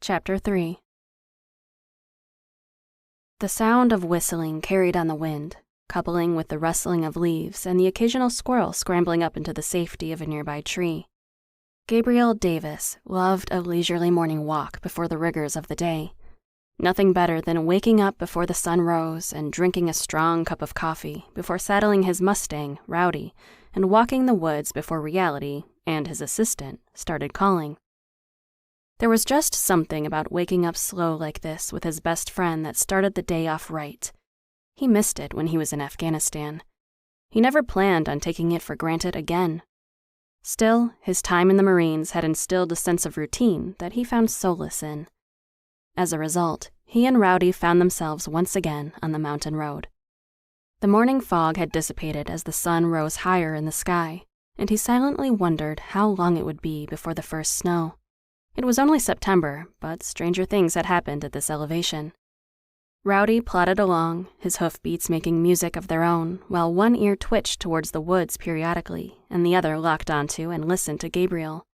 Chapter 3. The sound of whistling carried on the wind, coupling with the rustling of leaves and the occasional squirrel scrambling up into the safety of a nearby tree. Gabriel Davis loved a leisurely morning walk before the rigors of the day. Nothing better than waking up before the sun rose and drinking a strong cup of coffee before saddling his Mustang, Rowdy, and walking the woods before reality and his assistant started calling. There was just something about waking up slow like this with his best friend that started the day off right. He missed it when he was in Afghanistan. He never planned on taking it for granted again. Still, his time in the Marines had instilled a sense of routine that he found solace in. As a result, he and Rowdy found themselves once again on the mountain road. The morning fog had dissipated as the sun rose higher in the sky, and he silently wondered how long it would be before the first snow. It was only September, but stranger things had happened at this elevation. Rowdy plodded along, his hoofbeats making music of their own, while one ear twitched towards the woods periodically, and the other locked onto and listened to Gabriel.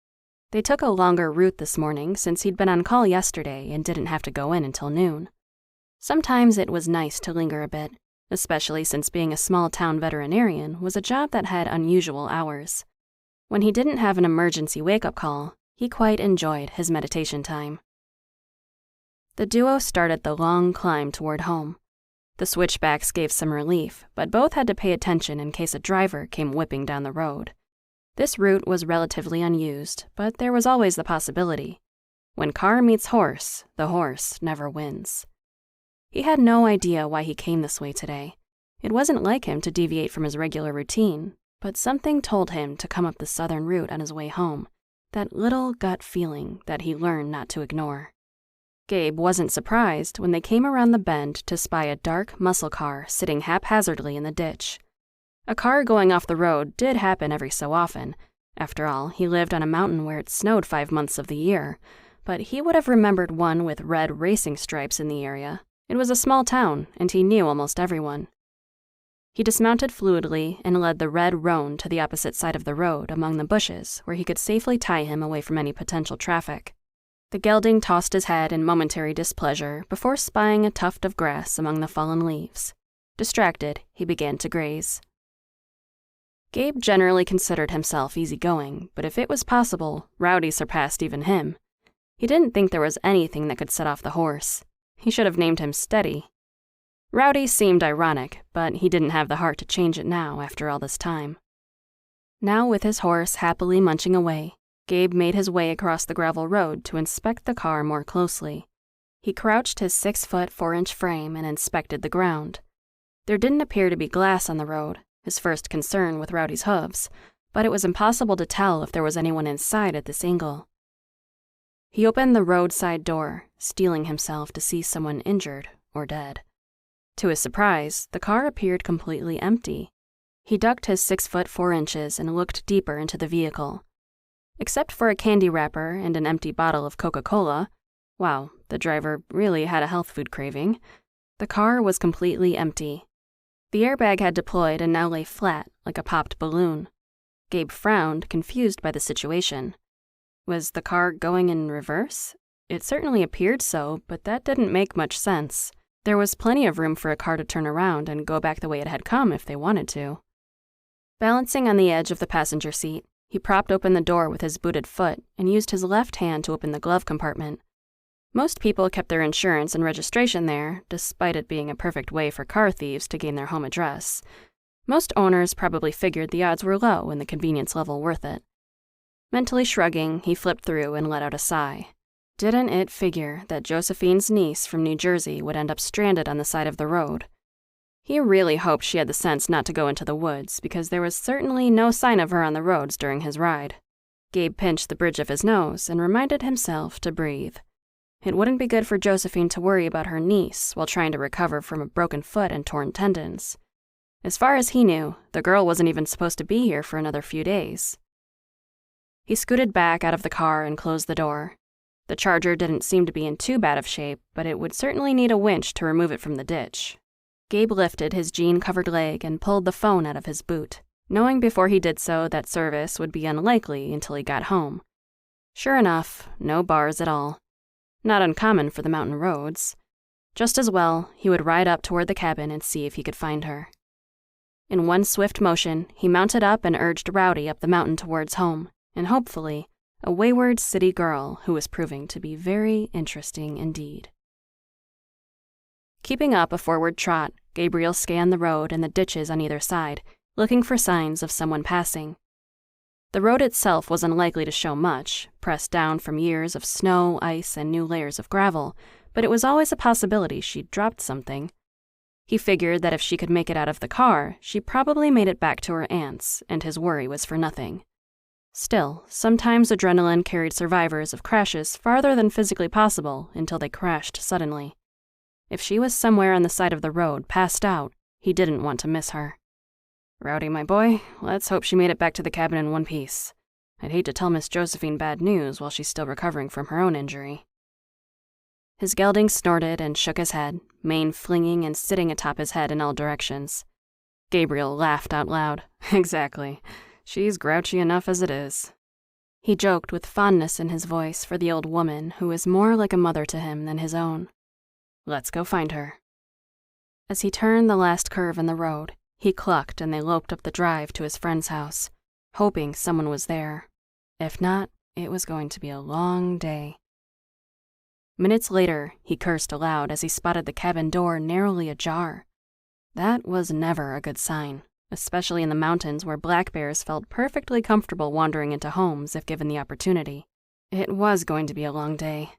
They took a longer route this morning since he'd been on call yesterday and didn't have to go in until noon. Sometimes it was nice to linger a bit, especially since being a small-town veterinarian was a job that had unusual hours. When he didn't have an emergency wake-up call, he quite enjoyed his meditation time. The duo started the long climb toward home. The switchbacks gave some relief, but both had to pay attention in case a driver came whipping down the road. This route was relatively unused, but there was always the possibility. When car meets horse, the horse never wins. He had no idea why he came this way today. It wasn't like him to deviate from his regular routine, but something told him to come up the southern route on his way home. That little gut feeling that he learned not to ignore. Gabe wasn't surprised when they came around the bend to spy a dark muscle car sitting haphazardly in the ditch. A car going off the road did happen every so often. After all, he lived on a mountain where it snowed 5 months of the year, but he would have remembered one with red racing stripes in the area. It was a small town, and he knew almost everyone. He dismounted fluidly and led the red roan to the opposite side of the road among the bushes where he could safely tie him away from any potential traffic. The gelding tossed his head in momentary displeasure before spying a tuft of grass among the fallen leaves. Distracted, he began to graze. Gabe generally considered himself easygoing, but if it was possible, Rowdy surpassed even him. He didn't think there was anything that could set off the horse. He should have named him Steady. Rowdy seemed ironic, but he didn't have the heart to change it now after all this time. Now with his horse happily munching away, Gabe made his way across the gravel road to inspect the car more closely. He crouched his 6-foot 4-inch frame and inspected the ground. There didn't appear to be glass on the road, his first concern with Rowdy's hooves, but it was impossible to tell if there was anyone inside at this angle. He opened the roadside door, steeling himself to see someone injured or dead. To his surprise, the car appeared completely empty. He ducked his 6-foot 4 inches and looked deeper into the vehicle. Except for a candy wrapper and an empty bottle of Coca-Cola, wow, the driver really had a health food craving, the car was completely empty. The airbag had deployed and now lay flat, like a popped balloon. Gabe frowned, confused by the situation. Was the car going in reverse? It certainly appeared so, but that didn't make much sense. There was plenty of room for a car to turn around and go back the way it had come if they wanted to. Balancing on the edge of the passenger seat, he propped open the door with his booted foot and used his left hand to open the glove compartment. Most people kept their insurance and registration there, despite it being a perfect way for car thieves to gain their home address. Most owners probably figured the odds were low and the convenience level worth it. Mentally shrugging, he flipped through and let out a sigh. Didn't it figure that Josephine's niece from New Jersey would end up stranded on the side of the road? He really hoped she had the sense not to go into the woods, because there was certainly no sign of her on the roads during his ride. Gabe pinched the bridge of his nose and reminded himself to breathe. It wouldn't be good for Josephine to worry about her niece while trying to recover from a broken foot and torn tendons. As far as he knew, the girl wasn't even supposed to be here for another few days. He scooted back out of the car and closed the door. The Charger didn't seem to be in too bad of shape, but it would certainly need a winch to remove it from the ditch. Gabe lifted his jean-covered leg and pulled the phone out of his boot, knowing before he did so that service would be unlikely until he got home. Sure enough, no bars at all. Not uncommon for the mountain roads. Just as well, he would ride up toward the cabin and see if he could find her. In one swift motion, he mounted up and urged Rowdy up the mountain towards home, and hopefully, a wayward city girl who was proving to be very interesting indeed. Keeping up a forward trot, Gabriel scanned the road and the ditches on either side, looking for signs of someone passing. The road itself was unlikely to show much, pressed down from years of snow, ice, and new layers of gravel, but it was always a possibility she'd dropped something. He figured that if she could make it out of the car, she probably made it back to her aunt's, and his worry was for nothing. Still, sometimes adrenaline carried survivors of crashes farther than physically possible until they crashed suddenly. If she was somewhere on the side of the road, passed out, he didn't want to miss her. "Rowdy, my boy, let's hope she made it back to the cabin in one piece. I'd hate to tell Miss Josephine bad news while she's still recovering from her own injury." His gelding snorted and shook his head, mane flinging and sitting atop his head in all directions. Gabriel laughed out loud. "Exactly. She's grouchy enough as it is." He joked with fondness in his voice for the old woman who was more like a mother to him than his own. "Let's go find her." As he turned the last curve in the road, he clucked and they loped up the drive to his friend's house, hoping someone was there. If not, it was going to be a long day. Minutes later, he cursed aloud as he spotted the cabin door narrowly ajar. That was never a good sign, especially in the mountains where black bears felt perfectly comfortable wandering into homes if given the opportunity. It was going to be a long day.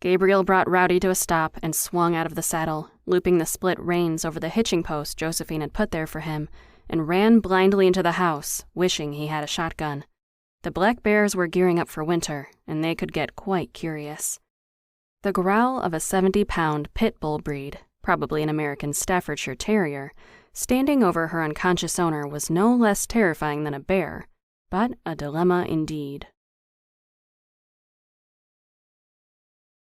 Gabriel brought Rowdy to a stop and swung out of the saddle, looping the split reins over the hitching post Josephine had put there for him, and ran blindly into the house, wishing he had a shotgun. The black bears were gearing up for winter, and they could get quite curious. The growl of a 70-pound pit bull breed, probably an American Staffordshire Terrier, standing over her unconscious owner was no less terrifying than a bear, but a dilemma indeed.